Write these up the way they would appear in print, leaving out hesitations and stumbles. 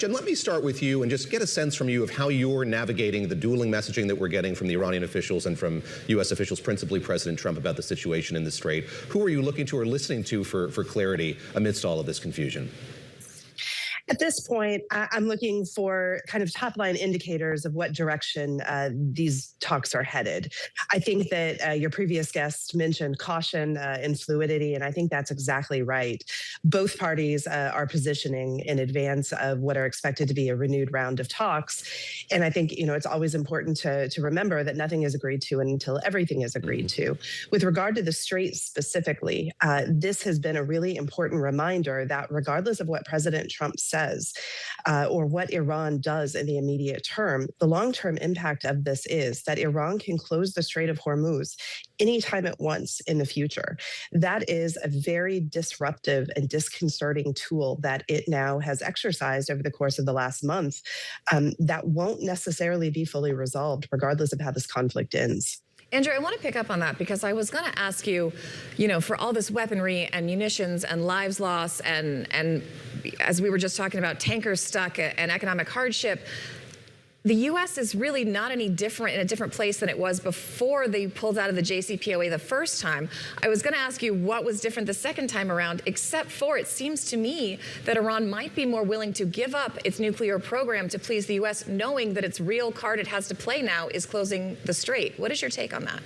Jen, let me start with you and just get a sense from you of how you're navigating the dueling messaging that we're getting from the Iranian officials and from U.S. officials, principally President Trump, about the situation in the Strait. Who are you looking to or listening to for clarity amidst all of this confusion? At this point, I'm looking for kind of top-line indicators of what direction these talks are headed. I think that your previous guest mentioned caution and fluidity, and I think that's exactly right. Both parties are positioning in advance of what are expected to be a renewed round of talks. And I think, it's always important to remember that nothing is agreed to until everything is agreed to. With regard to the Strait specifically, this has been a really important reminder that regardless of what President Trump says, or what Iran does in the immediate term, the long-term impact of this is that Iran can close the Strait of Hormuz anytime it wants in the future. That is a very disruptive and disconcerting tool that it now has exercised over the course of the last month that won't necessarily be fully resolved regardless of how this conflict ends. Andrew, I want to pick up on that because I was going to ask you, for all this weaponry and munitions and lives lost and as we were just talking about tankers stuck and economic hardship, the U.S. is really not any different in a different place than it was before they pulled out of the JCPOA the first time. I was going to ask you what was different the second time around, except for it seems to me that Iran might be more willing to give up its nuclear program to please the U.S., knowing that its real card it has to play now is closing the Strait. What is your take on that?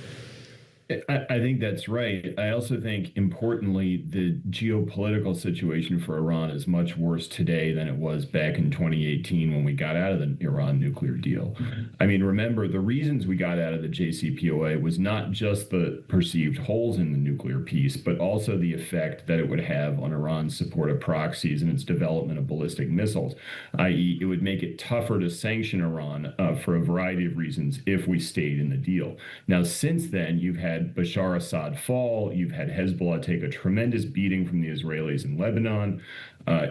I think that's right. I also think, importantly, the geopolitical situation for Iran is much worse today than it was back in 2018 when we got out of the Iran nuclear deal. I mean, remember, the reasons we got out of the JCPOA was not just the perceived holes in the nuclear piece, but also the effect that it would have on Iran's support of proxies and its development of ballistic missiles, i.e., it would make it tougher to sanction Iran for a variety of reasons if we stayed in the deal. Now, since then, you've had Bashar Assad fall. You've had Hezbollah take a tremendous beating from the Israelis in Lebanon.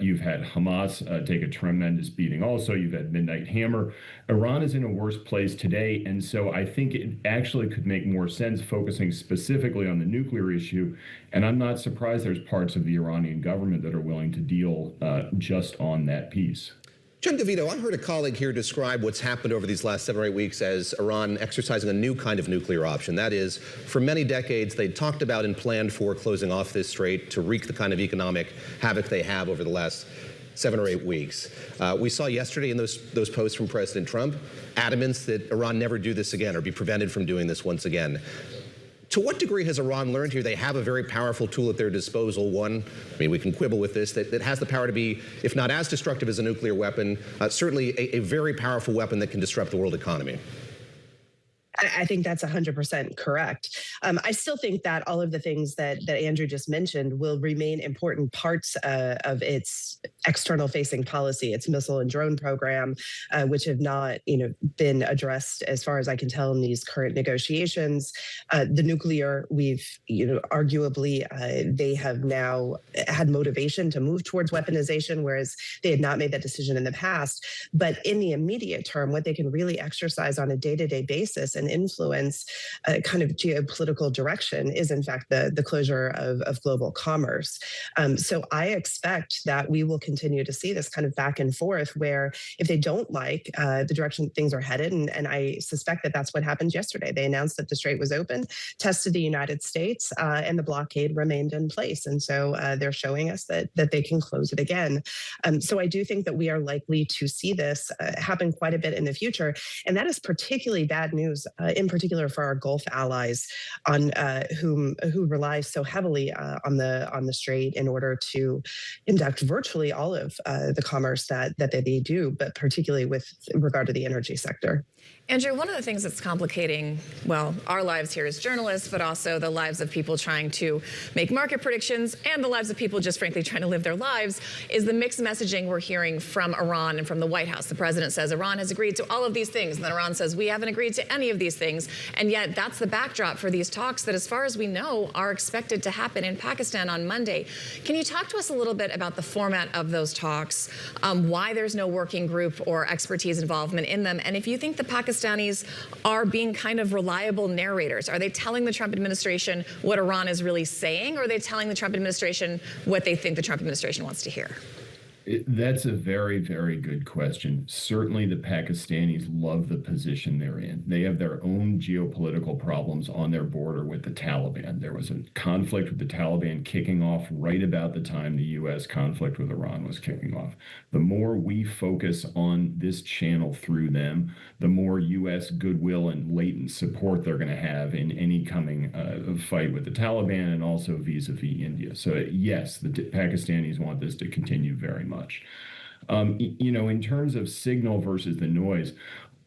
You've had Hamas take a tremendous beating also. You've had Midnight Hammer. Iran is in a worse place today, and so I think it actually could make more sense focusing specifically on the nuclear issue, and I'm not surprised there's parts of the Iranian government that are willing to deal just on that piece. Jen Gavito, I heard a colleague here describe what's happened over these last 7 or 8 weeks as Iran exercising a new kind of nuclear option. That is, for many decades, they talked about and planned for closing off this strait to wreak the kind of economic havoc they have over the last 7 or 8 weeks. We saw yesterday in those posts from President Trump adamance that Iran never do this again or be prevented from doing this once again. To what degree has Iran learned here? They have a very powerful tool at their disposal, one, I mean, we can quibble with this, that has the power to be, if not as destructive as a nuclear weapon, certainly a very powerful weapon that can disrupt the world economy. I think that's 100% correct. I still think that all of the things that Andrew just mentioned will remain important parts of its external-facing policy, its missile and drone program, which have not, been addressed as far as I can tell in these current negotiations. The nuclear, we've, arguably, they have now had motivation to move towards weaponization, whereas they had not made that decision in the past. But in the immediate term, what they can really exercise on a day-to-day basis and influence kind of geopolitical direction is, in fact, the closure of global commerce. So I expect that we will continue to see this kind of back and forth where if they don't like the direction things are headed, and I suspect that that's what happened yesterday. They announced that the strait was open, tested the United States, and the blockade remained in place. And so they're showing us that they can close it again. So I do think that we are likely to see this happen quite a bit in the future. And that is particularly bad news in particular for our Gulf allies, on who rely so heavily on the strait in order to conduct virtually all of the commerce that they do, but particularly with regard to the energy sector. Andrew, one of the things that's complicating, well, our lives here as journalists, but also the lives of people trying to make market predictions and the lives of people just frankly trying to live their lives, is the mixed messaging we're hearing from Iran and from the White House. The president says Iran has agreed to all of these things, and then Iran says we haven't agreed to any of these things. And yet that's the backdrop for these talks that, as far as we know, are expected to happen in Pakistan on Monday. Can you talk to us a little bit about the format of those talks, why there's no working group or expertise involvement in them, and if you think the Pakistanis are being kind of reliable narrators? Are they telling the Trump administration what Iran is really saying, or are they telling the Trump administration what they think the Trump administration wants to hear? That's a very, very good question. Certainly, the Pakistanis love the position they're in. They have their own geopolitical problems on their border with the Taliban. There was a conflict with the Taliban kicking off right about the time the U.S. conflict with Iran was kicking off. The more we focus on this channel through them, the more U.S. goodwill and latent support they're going to have in any coming fight with the Taliban and also vis-a-vis India. So, yes, the Pakistanis want this to continue very much. In terms of signal versus the noise,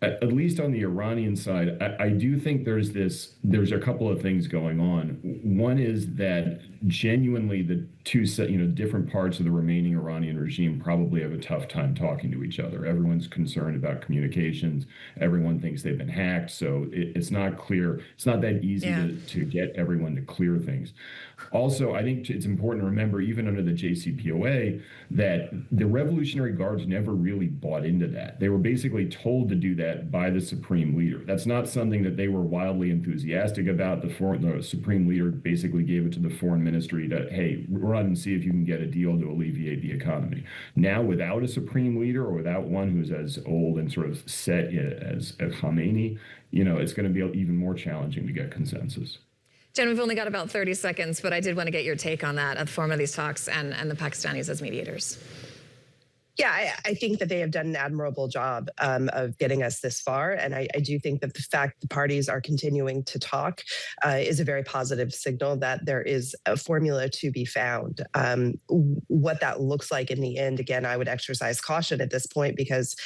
at least on the Iranian side, I do think there's a couple of things going on. One is that genuinely the two different parts of the remaining Iranian regime probably have a tough time talking to each other. Everyone's concerned about communications. Everyone thinks they've been hacked. So it's not clear. It's not that easy to get everyone to clear things. Also, I think it's important to remember, even under the JCPOA, that the Revolutionary Guards never really bought into that. They were basically told to do that by the Supreme Leader. That's not something that they were wildly enthusiastic about. The Supreme Leader basically gave it to the Foreign Ministry to, hey, run and see if you can get a deal to alleviate the economy. Now, without a Supreme Leader or without one who's as old and sort of set as Khamenei, it's going to be even more challenging to get consensus. Jen, we've only got about 30 seconds, but I did want to get your take on that, at the form of these talks and the Pakistanis as mediators. Yeah, I think that they have done an admirable job of getting us this far. And I do think that the fact the parties are continuing to talk is a very positive signal that there is a formula to be found. What that looks like in the end, again, I would exercise caution at this point because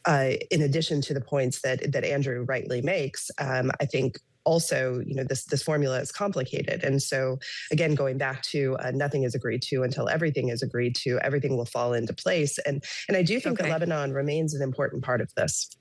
in addition to the points that Andrew rightly makes, I think also, this formula is complicated. And so, again, going back to nothing is agreed to until everything is agreed to, everything will fall into place. And I do think that Lebanon remains an important part of this.